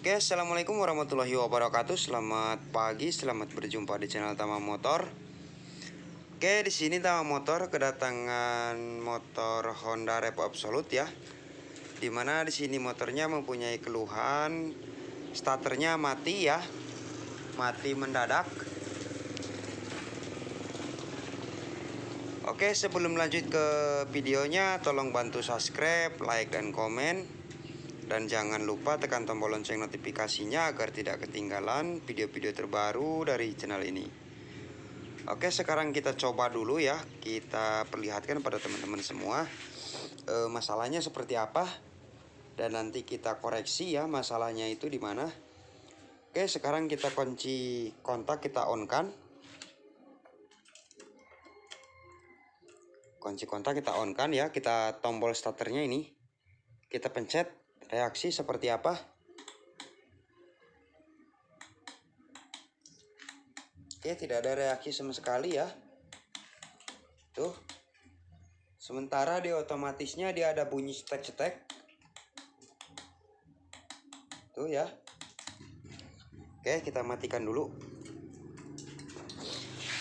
Oke, assalamualaikum warahmatullahi wabarakatuh. Selamat pagi, selamat berjumpa di channel Tama Motor. Oke, di sini Tama Motor kedatangan motor Honda Revo Absolute ya. Dimana di sini motornya mempunyai keluhan starternya mati ya, mati mendadak. Oke, sebelum lanjut ke videonya, tolong bantu subscribe, like, dan komen. Dan jangan lupa tekan tombol lonceng notifikasinya agar tidak ketinggalan video-video terbaru dari channel ini. Oke, sekarang kita coba dulu ya. Kita perlihatkan pada teman-teman semua masalahnya seperti apa. Dan nanti kita koreksi ya masalahnya itu di mana. Oke, sekarang kita kunci kontak, kita on kan. Kunci kontak kita on kan ya. Kita tombol starternya ini. Kita pencet, reaksi seperti apa. Oke, tidak ada reaksi sama sekali ya. Tuh. Sementara di otomatisnya dia ada bunyi cetek-cetek. Tuh ya. Oke, kita matikan dulu.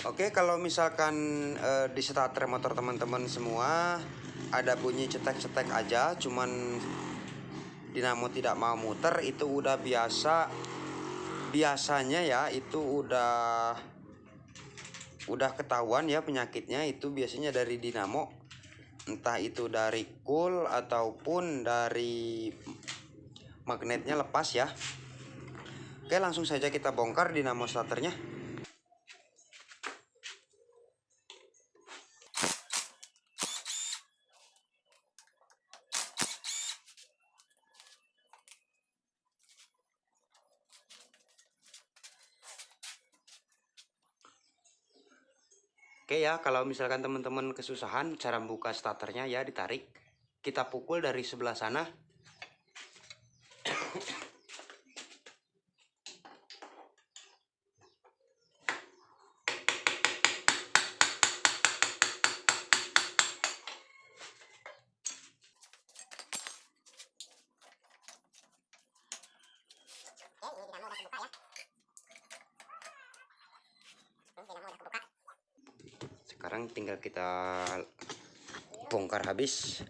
Oke, kalau misalkan di starter motor teman-teman semua ada bunyi cetek-cetek aja, cuman dinamo tidak mau muter, itu udah biasanya ya, itu udah ketahuan ya penyakitnya. Itu biasanya dari dinamo, entah itu dari cool ataupun dari magnetnya lepas ya. Oke, langsung saja kita bongkar dinamo starternya. Oke ya, kalau misalkan teman-teman kesusahan cara buka starternya ya, ditarik, kita pukul dari sebelah sana. Sekarang tinggal kita bongkar habis.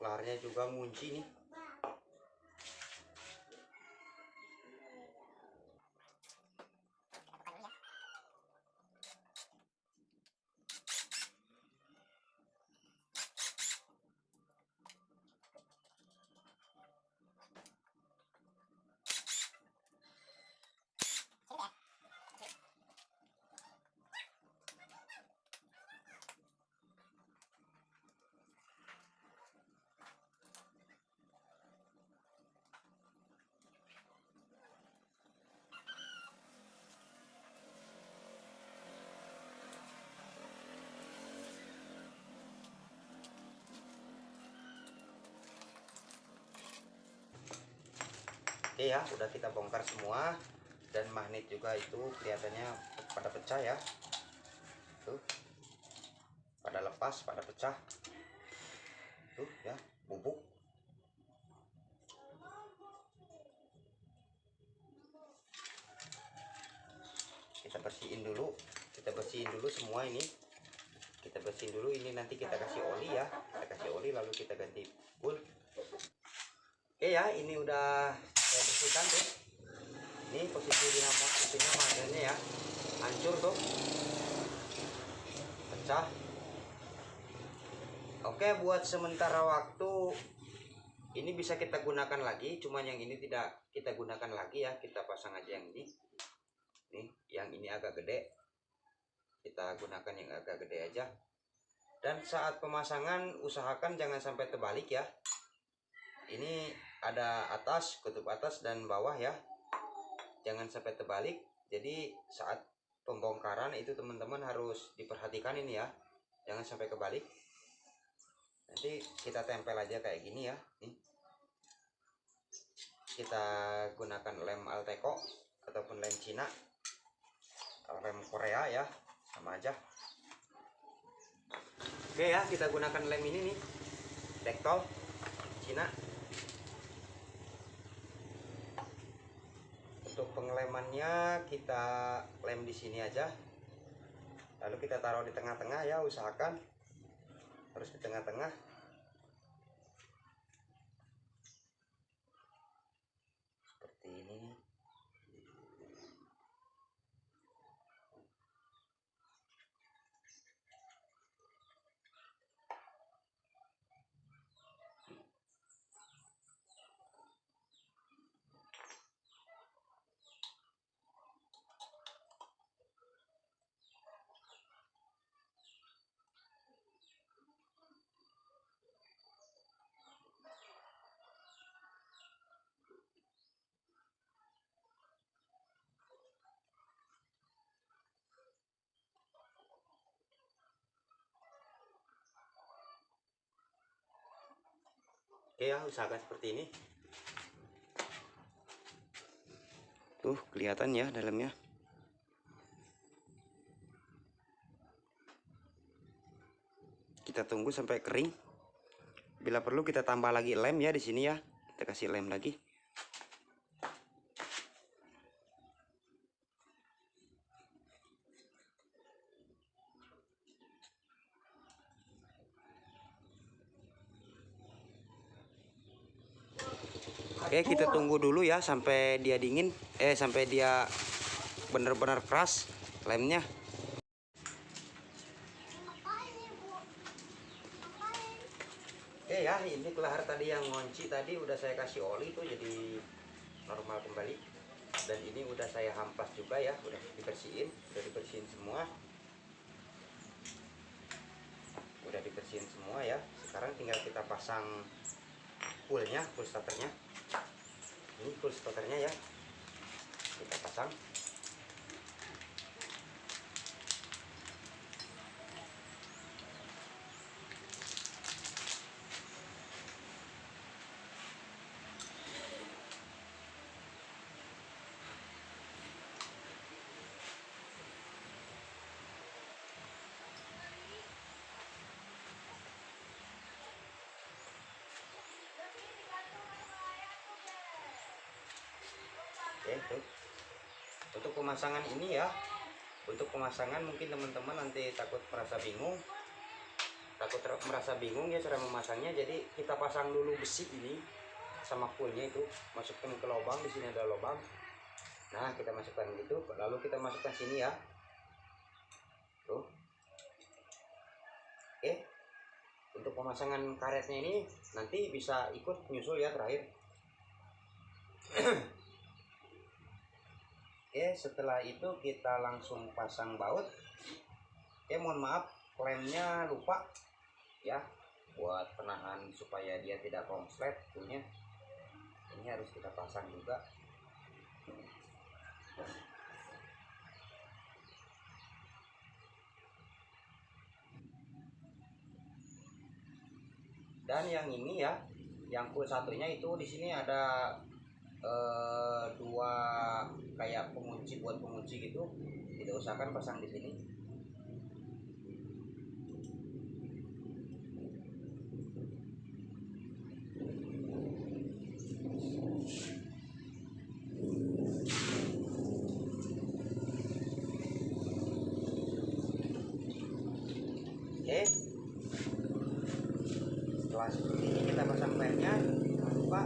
Kelarnya juga ngunci nih. Oke ya, udah kita bongkar semua, dan magnet juga itu kelihatannya pada pecah ya. Tuh, pada lepas, pada pecah. Tuh ya, bubuk. Kita bersihin dulu semua ini. Kita bersihin dulu ini, nanti kita kasih oli ya. Kita kasih oli lalu kita ganti full. Oke ya, ini udah saya bersihkan tuh. Ini posisi dinamo itunya, magnetnya ya hancur tuh, pecah. Oke, buat sementara waktu ini bisa kita gunakan lagi, cuman yang ini tidak kita gunakan lagi ya. Kita pasang aja yang ini. Nih, yang ini agak gede, kita gunakan yang agak gede aja. Dan saat pemasangan usahakan jangan sampai terbalik ya. Ini ada kutub atas dan bawah ya, jangan sampai terbalik. Jadi saat pembongkaran itu teman-teman harus diperhatikan ini ya, jangan sampai kebalik. Nanti kita tempel aja kayak gini ya. Nih, kita gunakan lem Alteco ataupun lem Cina, lem Korea ya, sama aja. Oke ya, kita gunakan lem ini nih, Dektol Cina. Untuk pengelemannya kita lem di sini aja, lalu kita taruh di tengah-tengah ya, usahakan harus di tengah-tengah. Seperti ini. Oke ya, usahakan seperti ini. Tuh kelihatan ya dalamnya. Kita tunggu sampai kering. Bila perlu kita tambah lagi lem ya di sini ya. Kita kasih lem lagi. Oke, kita tunggu dulu ya sampai dia dingin, sampai dia benar-benar keras lemnya. Oke ya, ini kelahar tadi yang ngunci tadi udah saya kasih oli tuh jadi normal kembali. Dan ini udah saya hampas juga ya, udah dibersihin semua. Udah dibersihin semua ya. Sekarang tinggal kita pasang full starternya. Ini full starternya ya, kita pasang. Oke, untuk pemasangan ini ya, untuk pemasangan mungkin teman-teman nanti takut merasa bingung ya cara memasangnya. Jadi kita pasang dulu besi ini sama fullnya itu, masukkan ke lubang. Di sini ada lubang, nah kita masukkan gitu, lalu kita masukkan sini ya tuh. Oke, untuk pemasangan karetnya ini nanti bisa ikut nyusul ya terakhir. Oke, setelah itu kita langsung pasang baut. Oke, mohon maaf lemnya lupa ya, buat penahan supaya dia tidak konslet punya. Ini harus kita pasang juga. Dan yang ini ya, yang full satunya itu di sini ada dua kayak pengunci, buat pengunci gitu. Kita usahakan pasang di sini. Oke, setelah seperti ini kita pasang lemnya. Jangan lupa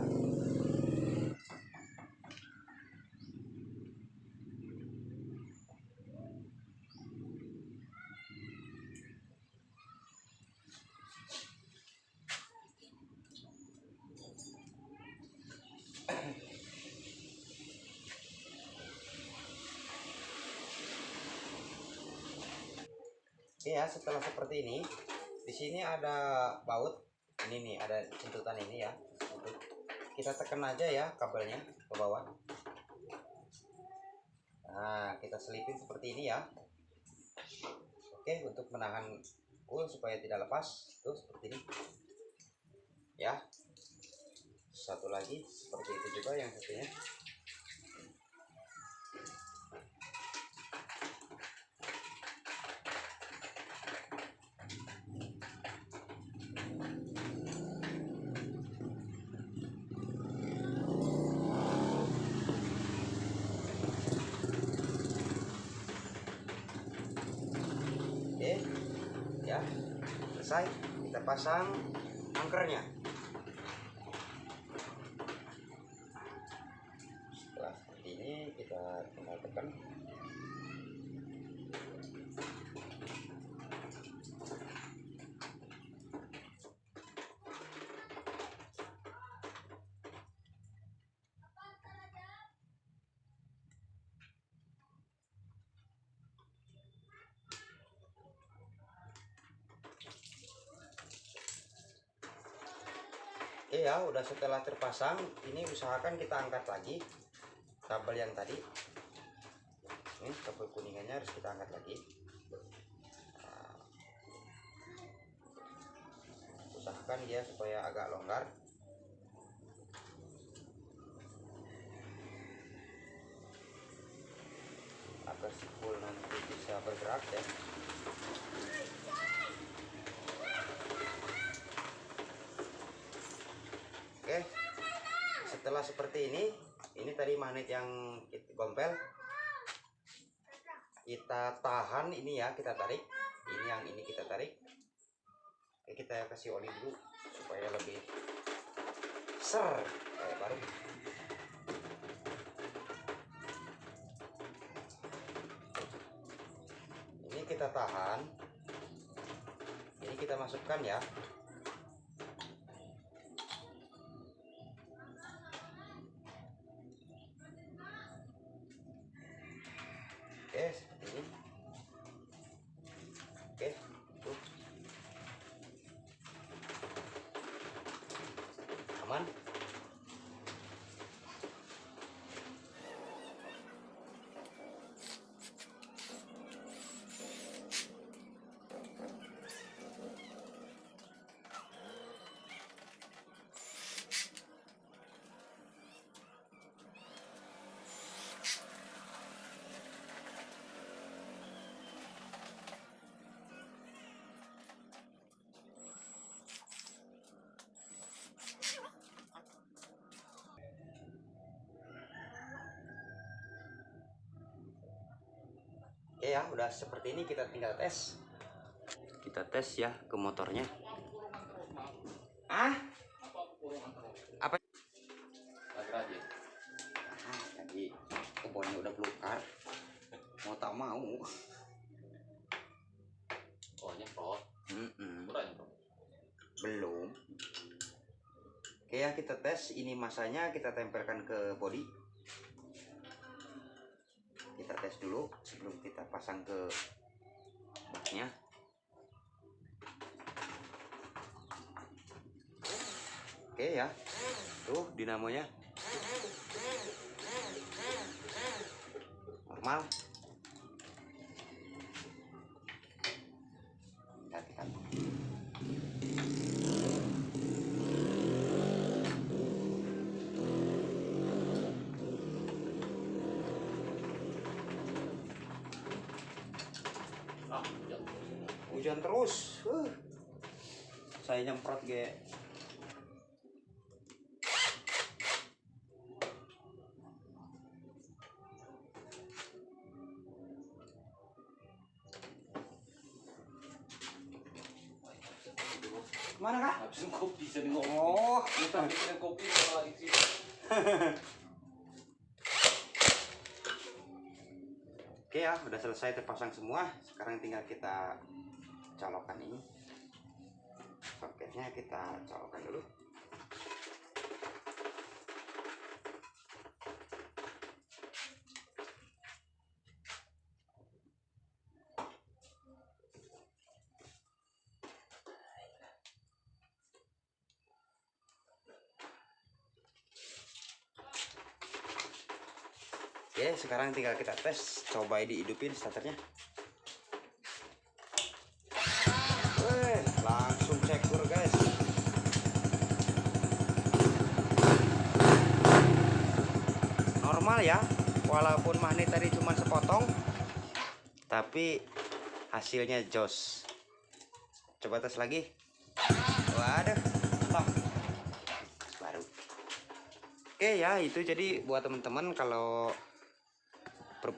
ya. Setelah seperti ini, di sini ada baut ini nih, ada centutan ini ya. kita tekan aja ya kabelnya ke bawah. Nah, kita selipin seperti ini ya. Oke, untuk menahan supaya tidak lepas, tuh seperti ini. Ya. Satu lagi seperti itu juga yang satunya. Oke, ya selesai. Kita pasang angkernya. Setelah seperti ini kita tinggal tekan. Oke ya, udah setelah terpasang, ini usahakan kita angkat lagi kabel yang tadi. Ini kabel kuningannya harus kita angkat lagi. Nah, usahakan dia supaya agak longgar. Agar spool nanti bisa bergerak ya. Oke, setelah seperti ini tadi magnet yang kita gompel, kita tahan ini ya, kita tarik. Ini yang ini kita tarik. Oke, kita kasih oli dulu supaya lebih ser kayak baru. Ini kita tahan. Ini kita masukkan ya. Oke, seperti ini. Oke, tuh. Aman. Oke ya, udah seperti ini, kita tinggal tes. Kita tes ya ke motornya. Apa? Jadi kebunnya udah belukar. Mau tak mau. Oh, nyemprot. Belum. Oke ya, kita tes. Ini masanya kita tempelkan ke bodi. Kita tes dulu sebelum kita pasang ke baknya. Oke ya, tuh dinamonya normal. Kita hujan terus. Saya nyemprot ge. Mana kak? Habisin kopi, saya ngomong. Oh, Kita bikin kopi kalau isi. Oke ya, udah selesai terpasang semua. Sekarang tinggal kita colokkan ini. Soketnya kita colokkan dulu. Oke, sekarang tinggal kita tes, coba dihidupin starternya. Wih, langsung cekur guys. Normal ya, walaupun magnet tadi cuma sepotong, tapi hasilnya jos. Coba tes lagi. Waduh, stop. Baru. Oke ya, itu jadi buat teman-teman kalau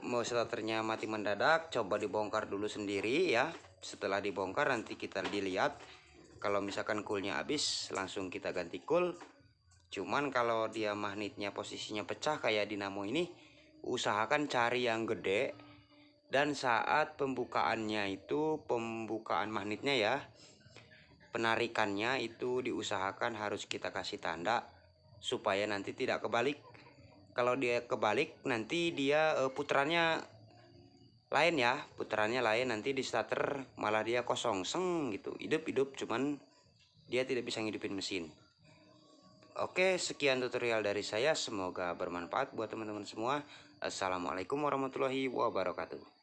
mau starternya mati mendadak, coba dibongkar dulu sendiri ya. Setelah dibongkar nanti kita dilihat. Kalau misalkan coolnya habis, langsung kita ganti cool. Cuman kalau dia magnetnya posisinya pecah kayak dinamo ini, usahakan cari yang gede. Dan saat pembukaannya itu, pembukaan magnetnya ya, penarikannya itu diusahakan harus kita kasih tanda supaya nanti tidak kebalik. Kalau dia kebalik nanti dia putarannya lain ya, putarannya lain, nanti di starter malah dia kosong seng gitu, hidup cuman dia tidak bisa ngidupin mesin. Oke, sekian tutorial dari saya, semoga bermanfaat buat teman-teman semua. Assalamualaikum warahmatullahi wabarakatuh.